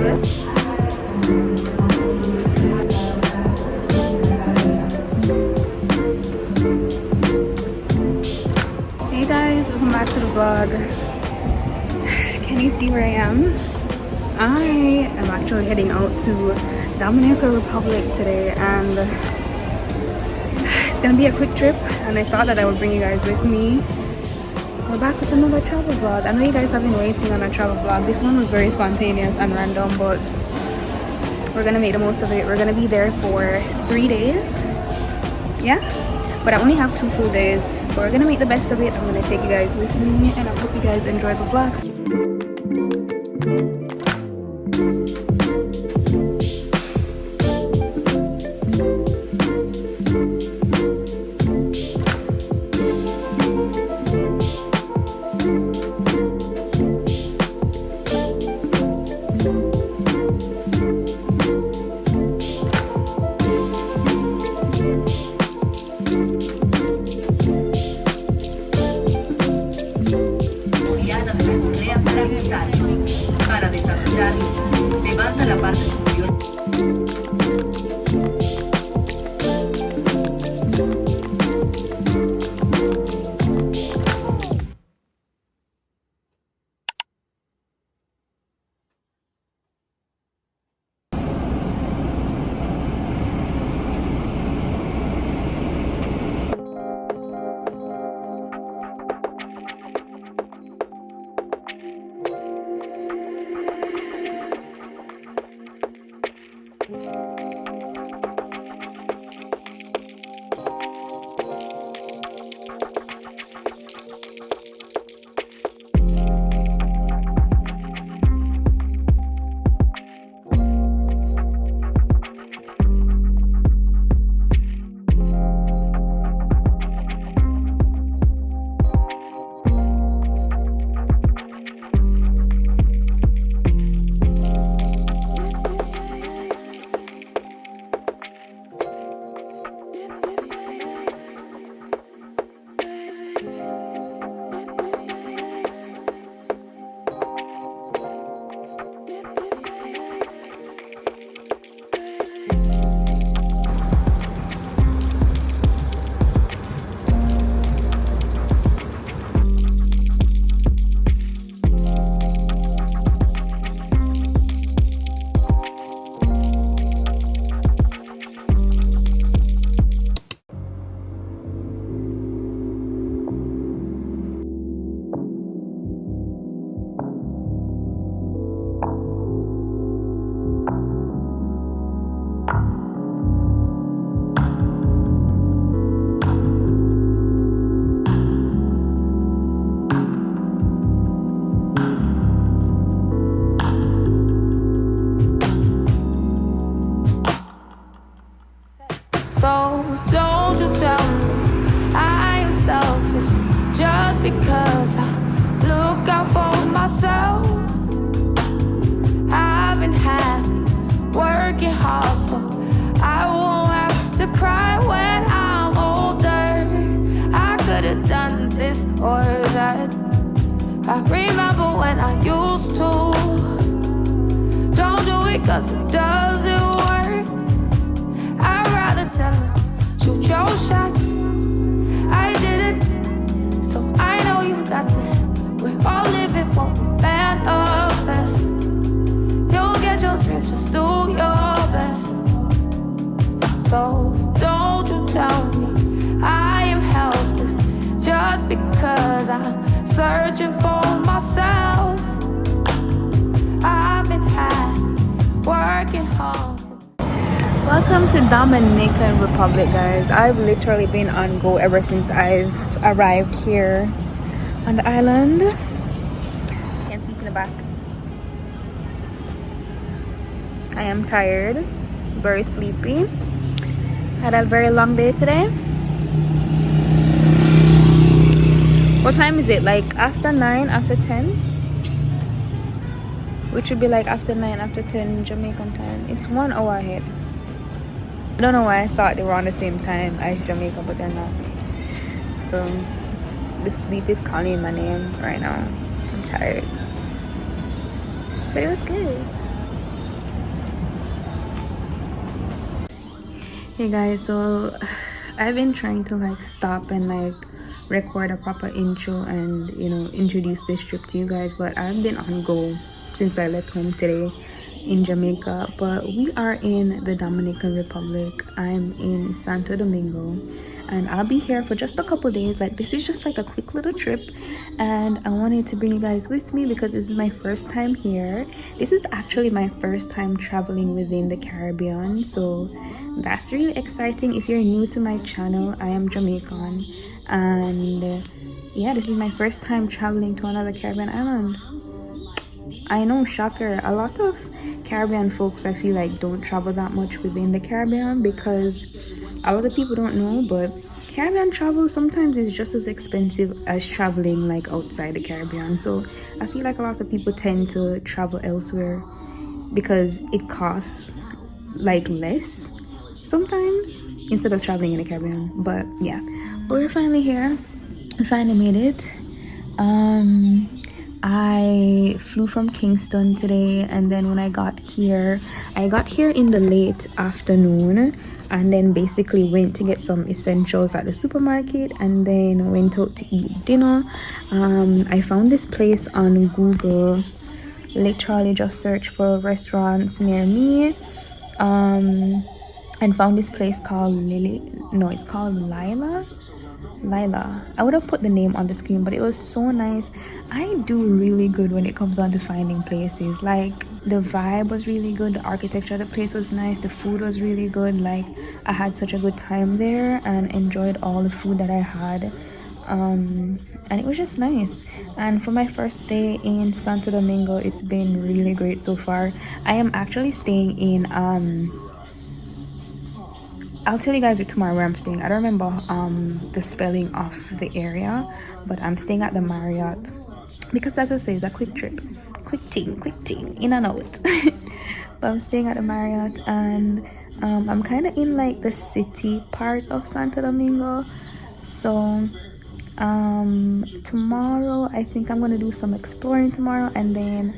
Hey guys, welcome back to the vlog. Can you see where I am? I am actually heading out to Dominican Republic today, and it's gonna be a quick trip, and I thought that I would bring you guys with me. We're back with another travel vlog. I know you guys have been waiting on a travel vlog. This one was very spontaneous and random, but we're gonna make the most of it. We're gonna be there for 3 days. Yeah, but I only have 2 full days, but we're gonna make the best of it. I'm gonna take you guys with me, and I hope you guys enjoy the vlog. Para desarrollar, levanta la parte superior. So don't you tell me I am selfish just because I look out for myself. I've been happy, working hard, so I won't have to cry when I'm older. I could have done this or that. I remember when I used to. Don't do it 'cause it doesn't work. I'd rather tell her, shoot your shots. I did it, so I know you got this. We're all living what we manifest. You'll get your dreams, just do your best. So don't you tell me I am helpless just because I'm searching for myself. I've been happy, working hard. Welcome to Dominican Republic, guys. I've literally been on go ever since I've arrived here on the island. You can see it in the back. I am tired, very sleepy. Had a very long day today. What time is it? Like after 9, after 10? Which would be like after 9, after 10 Jamaican time. It's 1 hour ahead. I don't know why I thought they were on the same time as Jamaica, but they're not. So the sleep is calling my name right now. I'm tired, but it was good. Hey guys, so I've been trying to like stop and like record a proper intro and introduce this trip to you guys, but I've been on go since I left home today in Jamaica. But we are in the Dominican Republic. I'm in Santo Domingo and I'll be here for just a couple days. Like, this is just like a quick little trip and I wanted to bring you guys with me because this is my first time here. This is actually my first time traveling within the Caribbean, so that's really exciting. If you're new to my channel, I am Jamaican and yeah, this is my first time traveling to another Caribbean island. I know, shocker, a lot of Caribbean folks I feel like don't travel that much within the Caribbean because a lot of people don't know, but Caribbean travel sometimes is just as expensive as traveling like outside the Caribbean. So I feel like a lot of people tend to travel elsewhere because it costs like less sometimes instead of traveling in the Caribbean. But yeah, but we're finally here. We finally made it. I flew from Kingston today, and then when I got here in the late afternoon, and then basically went to get some essentials at the supermarket and then went out to eat dinner. I found this place on Google, literally just searched for restaurants near me, and found this place called Lila. I would have put the name on the screen, but it was so nice. I do really good when it comes on to finding places. Like, the vibe was really good, the architecture of the place was nice, the food was really good. Like, I had such a good time there and enjoyed all the food that I had, and it was just nice. And for my first day in Santo Domingo, it's been really great so far. I am actually staying in I'll tell you guys tomorrow where I'm staying. I don't remember the spelling of the area, but I'm staying at the Marriott because, as I say, it's a quick trip, quick thing, in and out. But I'm staying at the Marriott, and I'm kind of in like the city part of Santo Domingo. So tomorrow I think I'm gonna do some exploring tomorrow, and then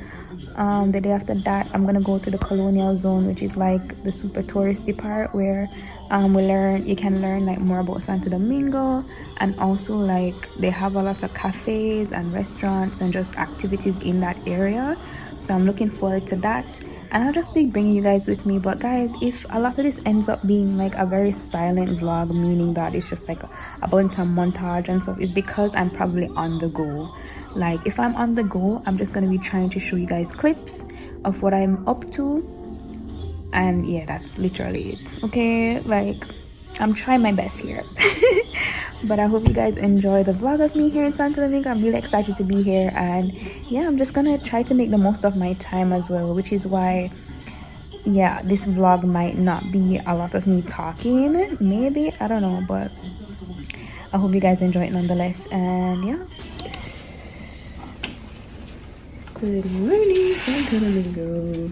the day after that I'm gonna go to the Colonial Zone, which is like the super touristy part where you can learn like more about Santo Domingo, and also like they have a lot of cafes and restaurants and just activities in that area. So I'm looking forward to that, and I'll just be bringing you guys with me. But guys, if a lot of this ends up being like a very silent vlog, meaning that it's just like a bunch of montage and stuff, is because I'm probably on the go. Like, if I'm on the go, I'm just gonna be trying to show you guys clips of what I'm up to, and yeah, that's literally it. Okay, like, I'm trying my best here. But I hope you guys enjoy the vlog of me here in Santo Domingo. I'm really excited to be here, and yeah, I'm just gonna try to make the most of my time as well, which is why, yeah, this vlog might not be a lot of me talking, maybe, I don't know, but I hope you guys enjoy it nonetheless. And yeah, good morning, Santo Domingo.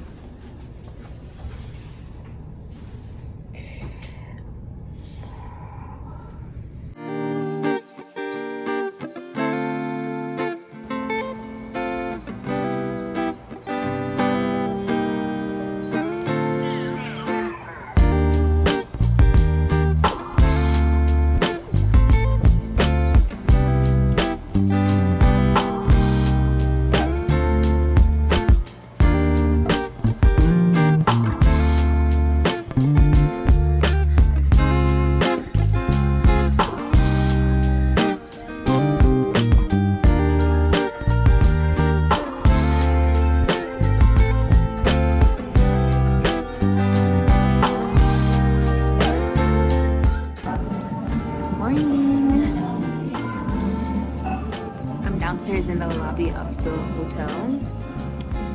Downstairs in the lobby of the hotel.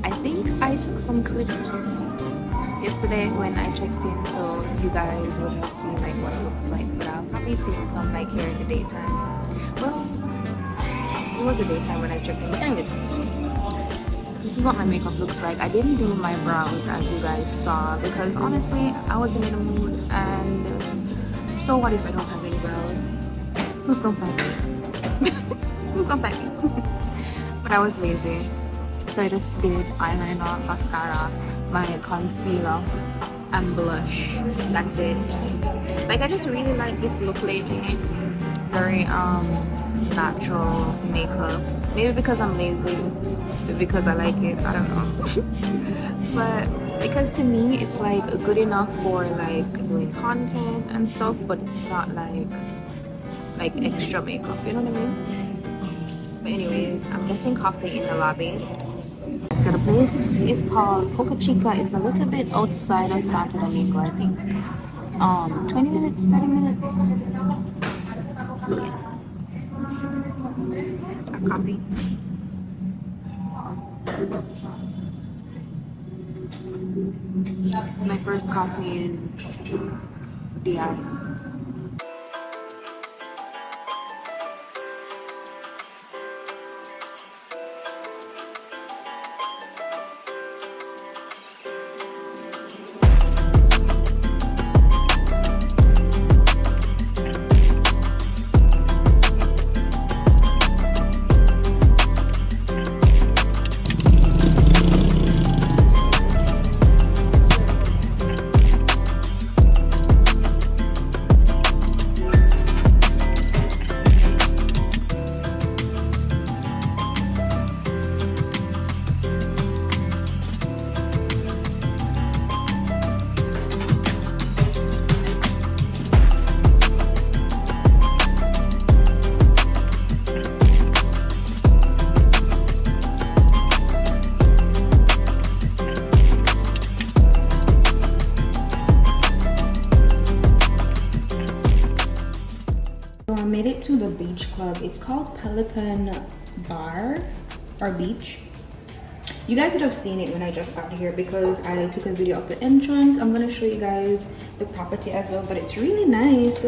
I think I took some clips yesterday when I checked in, so you guys would have seen like what it looks like, but I'll probably take some like here in the daytime. Well, it was the daytime when I checked in. Anyways, this is what my makeup looks like. I didn't do my brows as you guys saw because honestly I wasn't in a mood, and so what if I don't have any brows? Who's gonna find me? Who's gonna find me? But I was lazy. So I just did eyeliner, mascara, my concealer, and blush. That's it. Like, I just really like this look lately. Very natural makeup. Maybe because I'm lazy, maybe because I like it, I don't know. But because to me it's like good enough for like doing content and stuff, but it's not like extra makeup, you know what I mean? But anyways, I'm getting coffee in the lobby. So the place is called Boca Chica. It's a little bit outside of Santo Domingo, I think 20 minutes, 30 minutes. So yeah, got coffee. My first coffee in DR. Made it to the beach club. It's called Pelican Bar or Beach. You guys would have seen it when I just got here because I took a video of the entrance. I'm gonna show you guys the property as well, but it's really nice.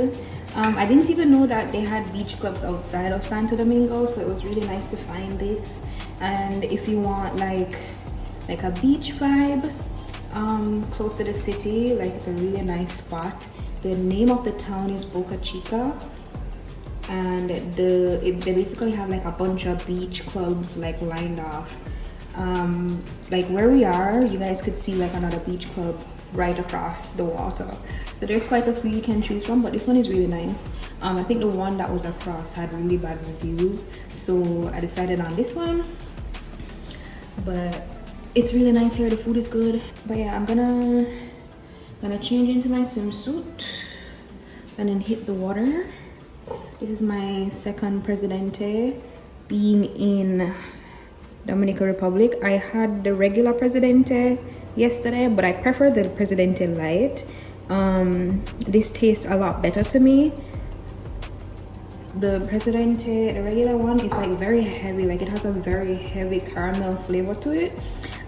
I didn't even know that they had beach clubs outside of Santo Domingo, so it was really nice to find this. And if you want like a beach vibe close to the city, like it's a really nice spot. The name of the town is Boca Chica, and they basically have like a bunch of beach clubs like lined off. Like where we are, you guys could see like another beach club right across the water. So there's quite a few you can choose from, but this one is really nice. I think the one that was across had really bad reviews, so I decided on this one. But it's really nice here, the food is good. But yeah, I'm gonna change into my swimsuit and then hit the water. This is my second Presidente being in Dominican Republic. I had the regular Presidente yesterday, but I prefer the Presidente Light. This tastes a lot better to me. The Presidente, the regular one, is like very heavy, like it has a very heavy caramel flavor to it.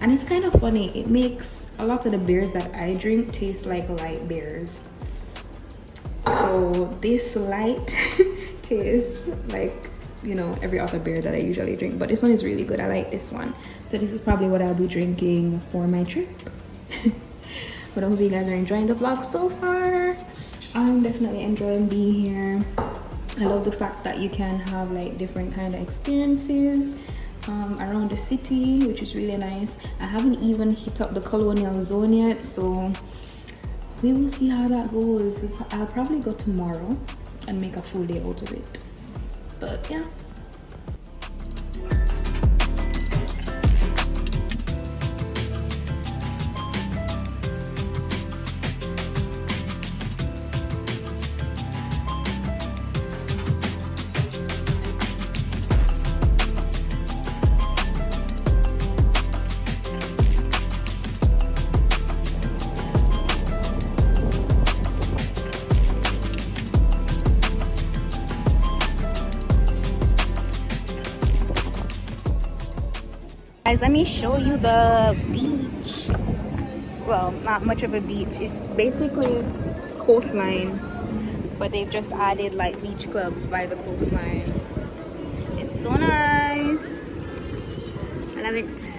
And it's kind of funny, it makes a lot of the beers that I drink taste like light beers. So this light tastes like, you know, every other beer that I usually drink, but this one is really good. I like this one. So this is probably what I'll be drinking for my trip. But I hope you guys are enjoying the vlog so far. I'm definitely enjoying being here. I love the fact that you can have like different kind of experiences around the city, which is really nice. I haven't even hit up the Colonial zone yet, so we will see how that goes. I'll probably go tomorrow and make a full day out of it. But yeah. Guys, let me show you the beach. Well, not much of a beach. It's basically coastline, but they've just added like beach clubs by the coastline. It's so nice. I love it.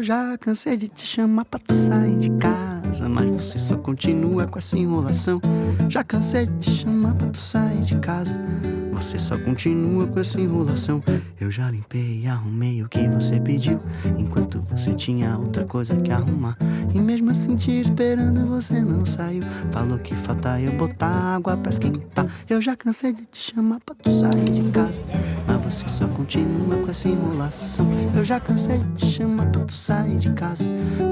Eu já cansei de te chamar pra tu sair de casa, mas você só continua com essa enrolação. Já cansei de te chamar pra tu sair de casa, você só continua com essa enrolação. Eu já limpei e arrumei o que você pediu, enquanto você tinha outra coisa que arrumar. E mesmo assim te esperando você não saiu. Falou que falta eu botar água pra esquentar. Eu já cansei de te chamar pra tu sair de casa, mas você só continua com essa enrolação. Eu já cansei de te chamar pra tu sair de casa,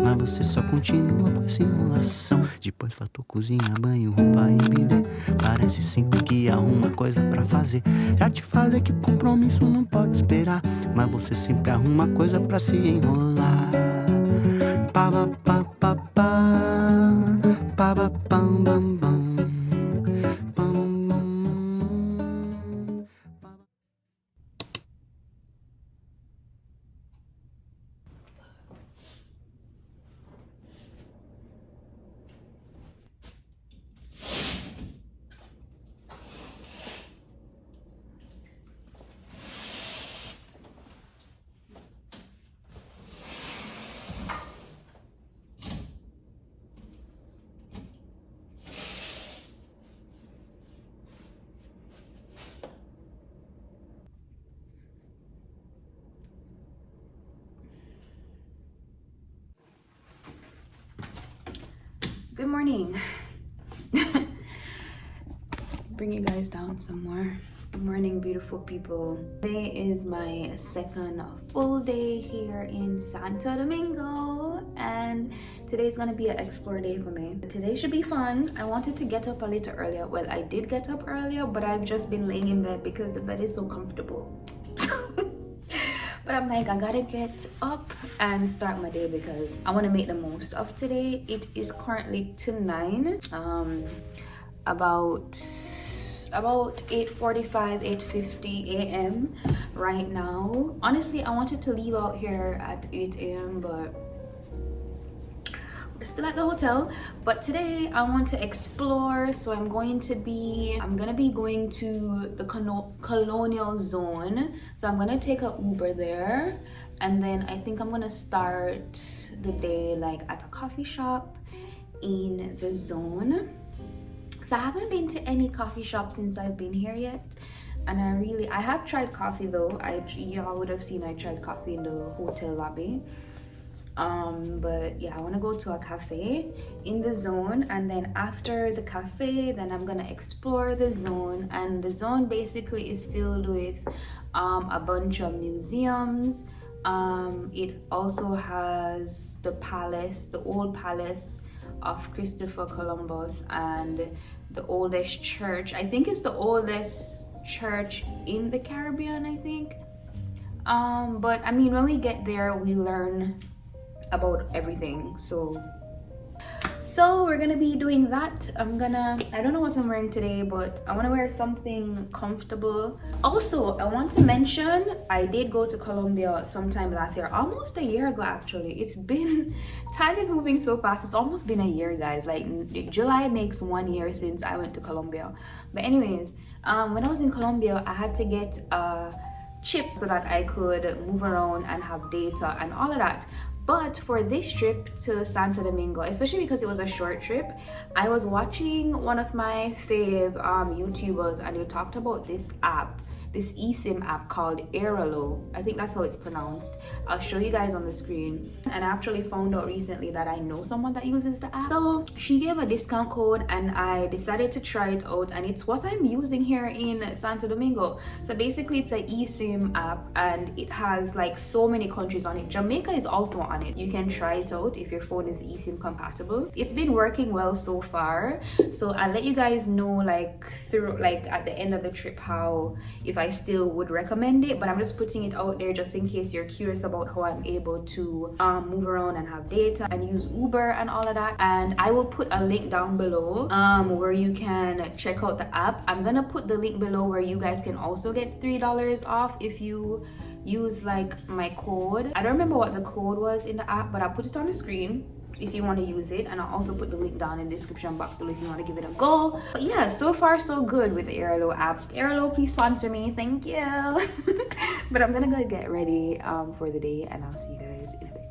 mas você só continua com essa enrolação. Depois faltou cozinha, banho, roupa e bidê. Parece sempre que arruma coisa pra fazer. Já te falei que compromisso não pode esperar, mas você sempre arruma coisa pra se enrolar. Pa pa pa pa pa pa pam bam bam. Good morning. Bring you guys down some more. Good morning, beautiful people. Today is my second full day here in Santo Domingo, and today's gonna be an explore day for me. Today should be fun. I wanted to get up a little earlier. Well, I did get up earlier, but I've just been laying in bed because the bed is so comfortable. But I'm like, I gotta get up and start my day because I want to make the most of today. It is currently to 9, about 8:45, 8:50 a.m. right now. Honestly, I wanted to leave out here at 8 a.m. but we're still at the hotel. But today I want to explore, so I'm gonna be going to the Colonial zone. So I'm gonna take an Uber there, and then I think I'm gonna start the day like at a coffee shop in the zone. So I haven't been to any coffee shop since I've been here yet, and I have tried coffee though. Y'all would have seen I tried coffee in the hotel lobby. But yeah, I want to go to a cafe in the zone, and then after the cafe, then I'm gonna explore the zone. And the zone basically is filled with a bunch of museums. It also has the old palace of Christopher Columbus, and the oldest church. I think it's the oldest church in the Caribbean, I think. But I mean, when we get there, we learn about everything. So we're gonna be doing that. I don't know what I'm wearing today, but I want to wear something comfortable. Also, I want to mention I did go to Colombia sometime last year, almost a year ago actually. Time is moving so fast. It's almost been a year, guys. Like July makes 1 year since I went to Colombia. But anyways, when I was in Colombia, I had to get a chip so that I could move around and have data and all of that. But for this trip to Santo Domingo, especially because it was a short trip, I was watching one of my fave YouTubers, and they talked about this app, this eSIM app called Airalo. I think that's how it's pronounced. I'll show you guys on the screen. And I actually found out recently that I know someone that uses the app. So she gave a discount code, and I decided to try it out, and it's what I'm using here in Santo Domingo. So basically it's an eSIM app, and it has like so many countries on it. Jamaica is also on it. You can try it out if your phone is eSIM compatible. It's been working well so far. So I'll let you guys know like at the end of the trip how, if I still would recommend it, but I'm just putting it out there just in case you're curious about how I'm able to move around and have data and use Uber and all of that. And I will put a link down below where you can check out the app. I'm gonna put the link below where you guys can also get $3 off if you use like my code. I don't remember what the code was in the app, but I'll put it on the screen. if you want to use it, and I'll also put the link down in the description box below if you want to give it a go. But yeah, so far so good with the Airalo app. Airalo, please sponsor me, thank you. But I'm gonna go get ready for the day, and I'll see you guys in a bit.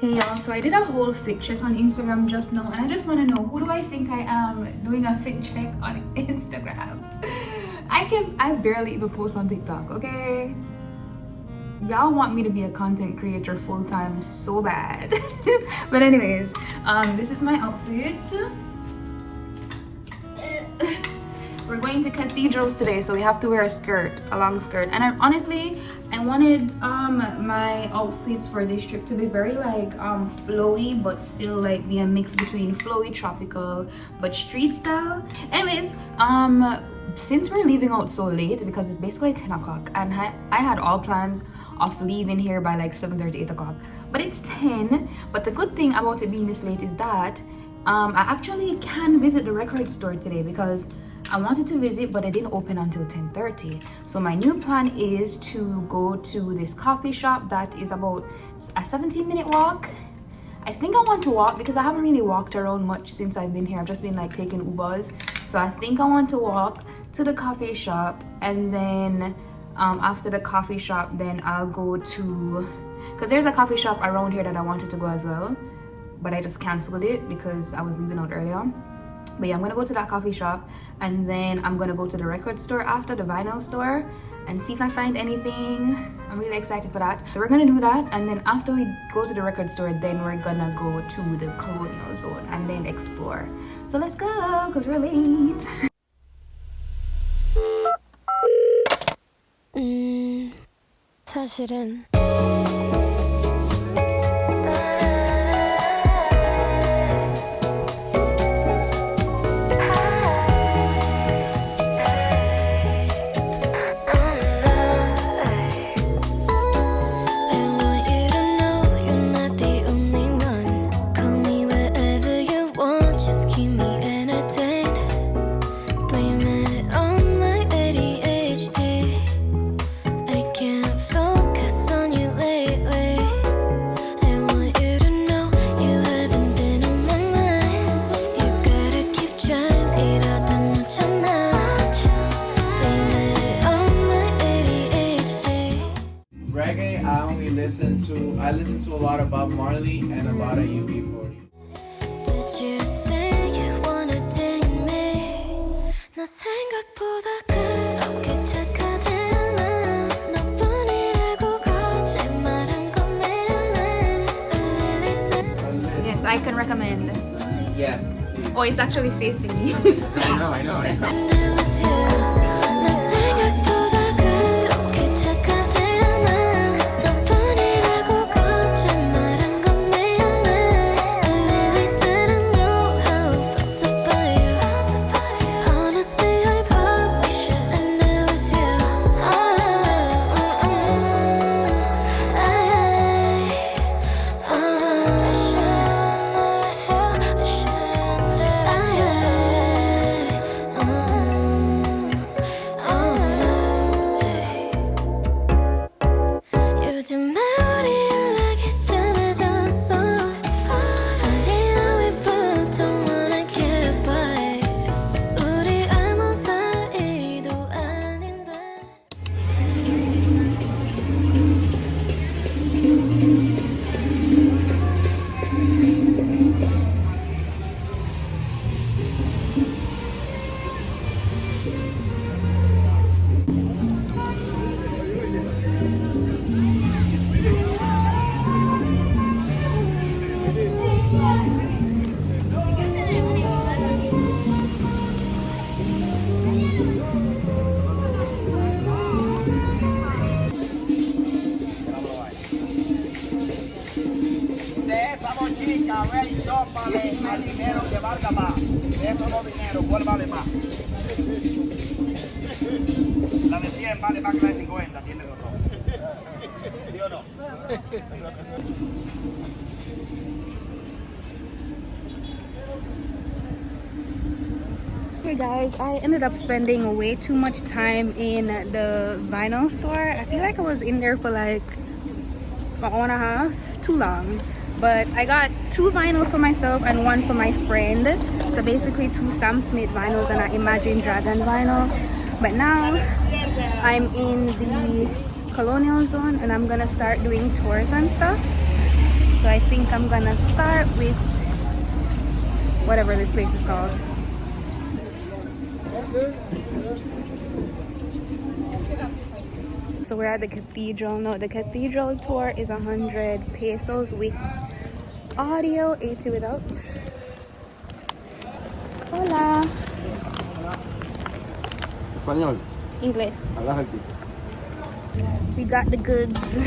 Hey y'all, so I did a whole fit check on Instagram just now, and I just want to know, who do I think I am doing a fit check on Instagram? I barely even post on TikTok, okay? Y'all want me to be a content creator full-time so bad. But anyways, this is my outfit. We're going to cathedrals today, so we have to wear a skirt, a long skirt. And I wanted my outfits for this trip to be very like flowy, but still like be a mix between flowy, tropical, but street style. Anyways, since we're leaving out so late, because it's basically 10 o'clock, and I had all plans of leaving here by like 7:30, 8 o'clock, but it's 10. But the good thing about it being this late is that I actually can visit the record store today, because I wanted to visit, but it didn't open until 10:30. So my new plan is to go to this coffee shop that is about a 17-minute walk. I think I want to walk because I haven't really walked around much since I've been here. I've just been like taking Ubers. So I think I want to walk to the coffee shop, and then after the coffee shop, then I'll go to, because there's a coffee shop around here that I wanted to go as well, but I just canceled it because I was leaving out earlier. But yeah, I'm gonna go to that coffee shop, and then I'm gonna go to the record store after, the vinyl store, and see if I find anything. I'm really excited for that. So we're gonna do that, and then after we go to the record store, then we're gonna go to the Colonial Zone and then explore. So let's go, because we're late. 사실은 I listen to a lot of Bob Marley and a lot of UB40. Did you say you wanna date me? 나 생각보다 그렇게 착하지 않아. 너뿐이라고 거짓말한 건 미안해. Yes, I can recommend. Yes. Please. Oh, it's actually facing me. I know. 나 생각보다 그렇게 착하지 않아. 너뿐이라고 거짓말한 건 미안해. I really didn't know how it felt to buy you. Honestly, I probably shouldn't live with you. I shouldn't live with you. I shouldn't 요즘에 우리 연락이 뜸해졌어. Funny how we both don't wanna get by. 우리 아무 사이도 아닌데. De esa mochica, ve y tópale al dinero que valga más. De eso no dinero, ¿cuál vale más? La de 100 vale más que la de 50, tiene razón. ¿Sí o no? Hey guys, I ended up spending way too much time in the vinyl store. I feel like I was in there for like an hour and a half, too long. But I got 2 vinyls for myself and 1 for my friend. So basically 2 Sam Smith vinyls and an Imagine Dragon vinyl. But now I'm in the Colonial zone and I'm gonna start doing tours and stuff. So I think I'm gonna start with whatever this place is called. So we're at the cathedral now. The cathedral tour is 100 pesos with audio, 80 without. Hola. Español. English. Hablas aquí. We got the goods.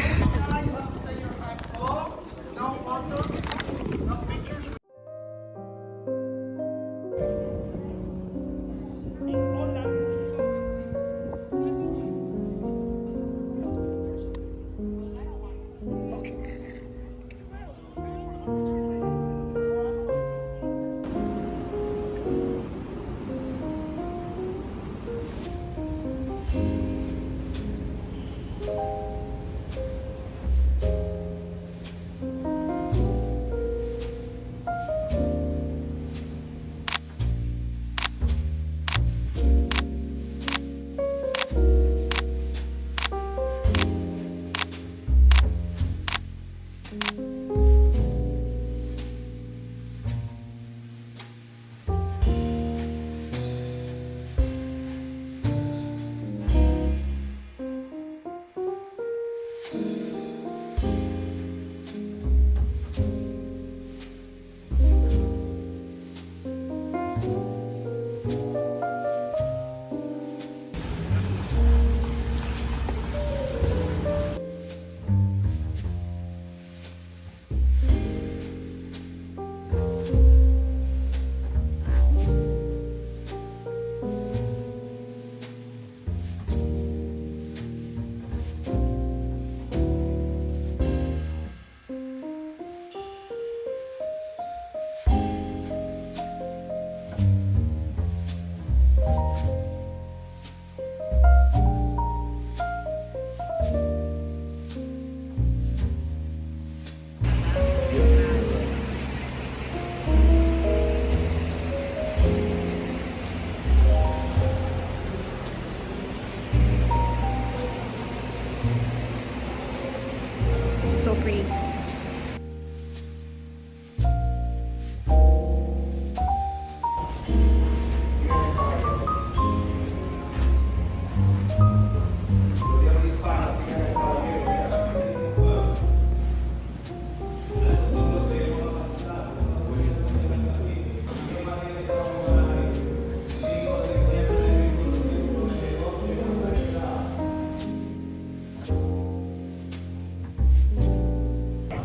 So pretty.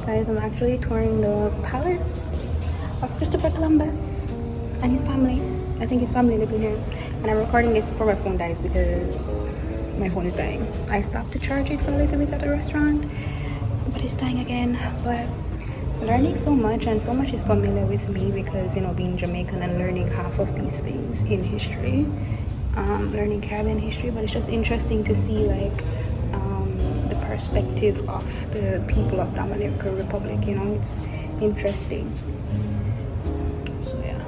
Guys, I'm actually touring the palace of Christopher Columbus and his family. I think his family live in here. And I'm recording this before my phone dies because my phone is dying. I stopped to charge it for a little bit at the restaurant, but it's dying again. But learning so much, and so much is familiar with me because, you know, being Jamaican and learning half of these things in history, learning Caribbean history. But it's just interesting to see like the perspective of the people of Dominican Republic. You know, it's interesting. So yeah.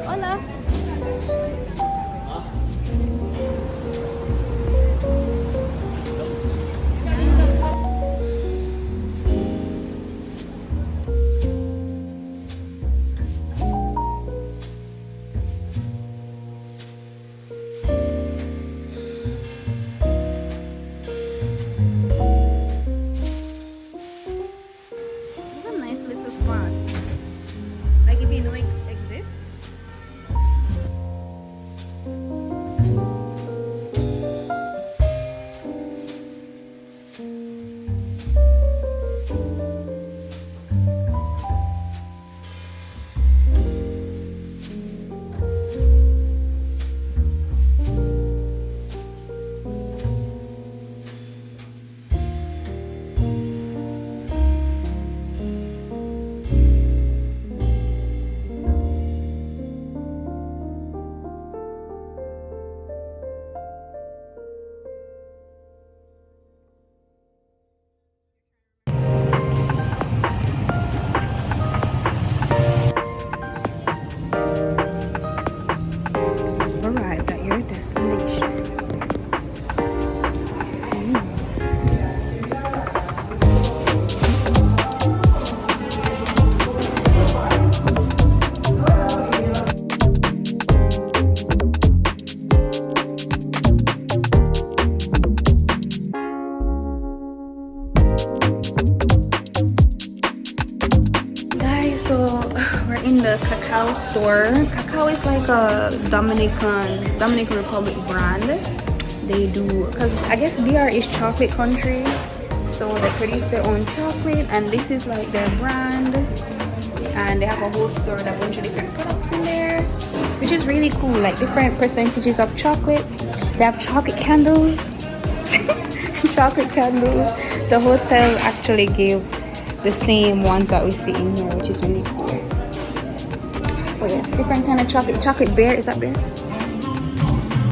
Hola. store. Cacao is like a Dominican Republic brand. They do, because I guess DR is chocolate country, so they produce their own chocolate, and this is like their brand. And they have a whole store with a bunch of different products in there, which is really cool, like different percentages of chocolate. They have chocolate candles. Chocolate candles. The hotel actually gave the same ones that we see in here, which is really cool. But yes, different kind of chocolate bear. Is that bear?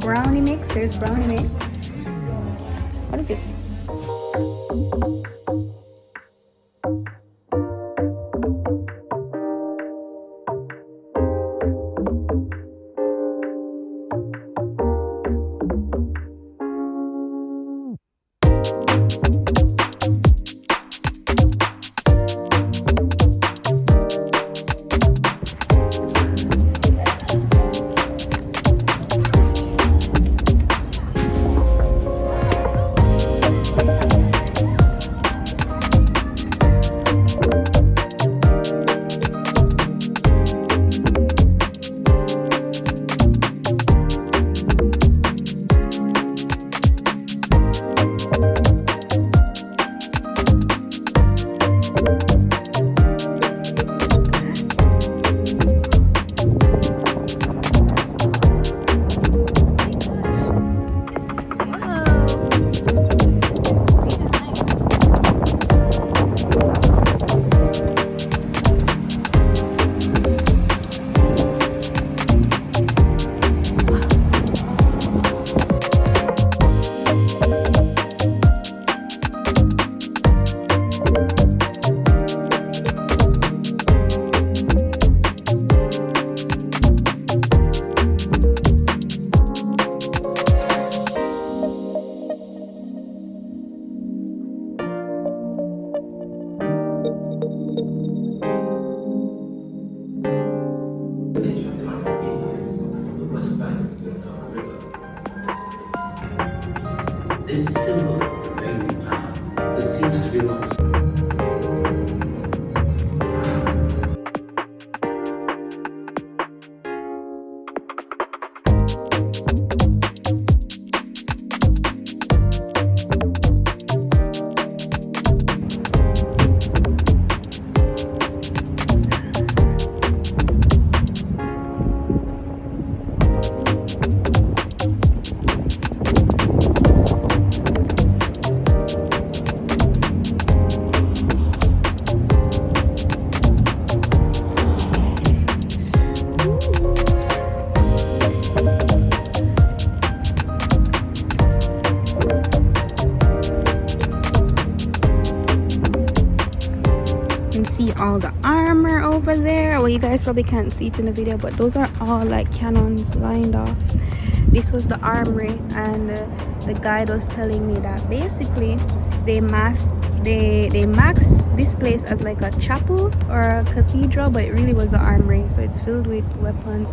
Brownie mix. There's brownie mix. What is this? This symbol of vague power that seems to belong. All the armor over there. Well, you guys probably can't see it in the video, but those are all like cannons lined off. This was the armory, and the guide was telling me that basically they max this place as like a chapel or a cathedral, but it really was an armory, so it's filled with weapons.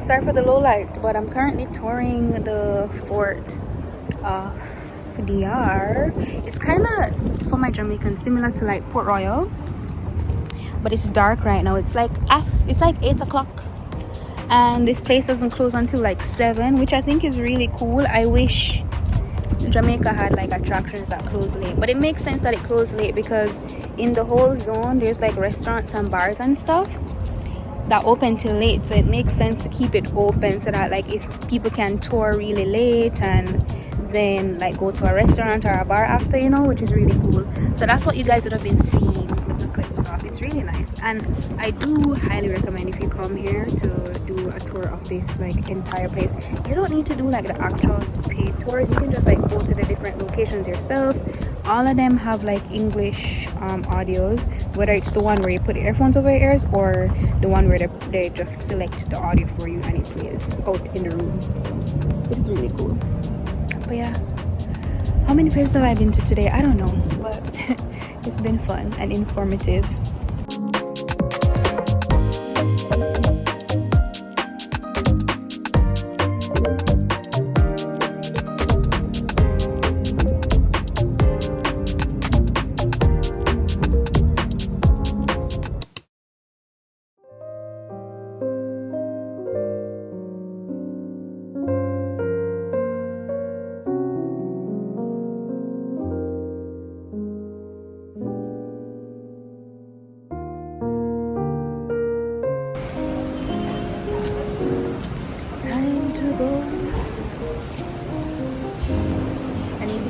Sorry for the low light, but I'm currently touring the fort of DR. It's kind of, for my Jamaican, similar to like Port Royal, but it's dark right now. It's like 8 o'clock, and this place doesn't close until like 7, which I think is really cool. I wish Jamaica had like attractions that close late, but it makes sense that it closed late because in the whole zone there's like restaurants and bars and stuff that open till late, so it makes sense to keep it open so that like if people can tour really late and then like go to a restaurant or a bar after, you know, which is really cool. So that's what you guys would have been seeing with the clips off. It's really nice, and I do highly recommend if you come here to do a tour of this like entire place. You don't need to do like the actual paid tours. You can just like go to the different locations yourself. All of them have like English audios, whether it's the one where you put the earphones over your ears or the one where they just select the audio for you and it plays out in the room. So it is really cool. But yeah, how many places have I been to today? I don't know, but it's been fun and informative.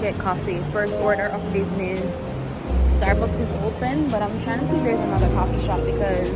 get coffee. First order of business. Starbucks is open, but I'm trying to see if there's another coffee shop because